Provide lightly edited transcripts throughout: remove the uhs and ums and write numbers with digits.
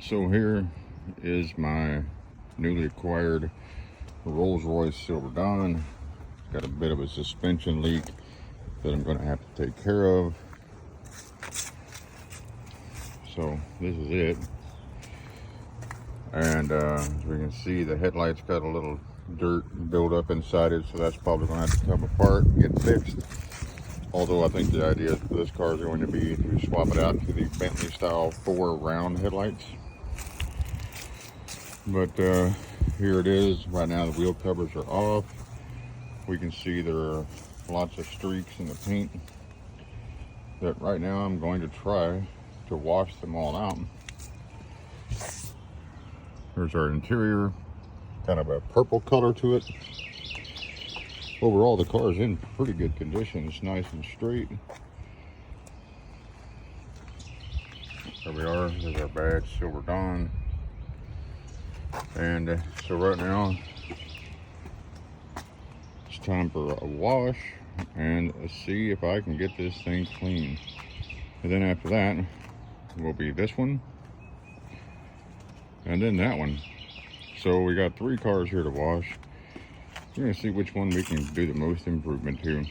So here is my newly acquired Rolls Royce Silver Dawn. It's got a bit of a suspension leak that I'm going to have to take care of. So this is it. And as we can see, the headlights got a little dirt built up inside it, so that's probably going to have to come apart and get fixed. Although I think the idea for this car is going to be to swap it out to the Bentley style 4 round headlights. But here it is. Right now the wheel covers are off. We can see there are lots of streaks in the paint that right now I'm going to try to wash them all out. There's our interior, kind of a purple color to it. Overall, the car is in pretty good condition. It's nice and straight. There we are. There's our badge, Silver Dawn. And so right now, it's time for a wash and see if I can get this thing clean. And then after that will be this one, and then that one. So we got 3 cars here to wash. We're gonna see which one we can do the most improvement to.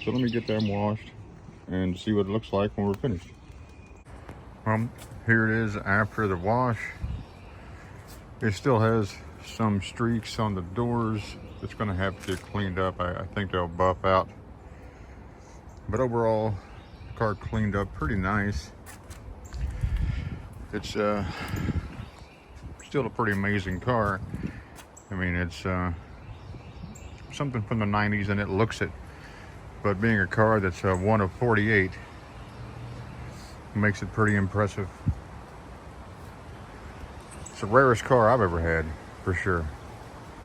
So let me get them washed and see what it looks like when we're finished. Here it is after the wash. It still has some streaks on the doors. It's gonna have to get cleaned up. I think they'll buff out. But overall, the car cleaned up pretty nice. It's still a pretty amazing car. I mean, it's something from the 90s and it looks it. But being a car that's one of 48 makes it pretty impressive. It's the rarest car I've ever had, for sure.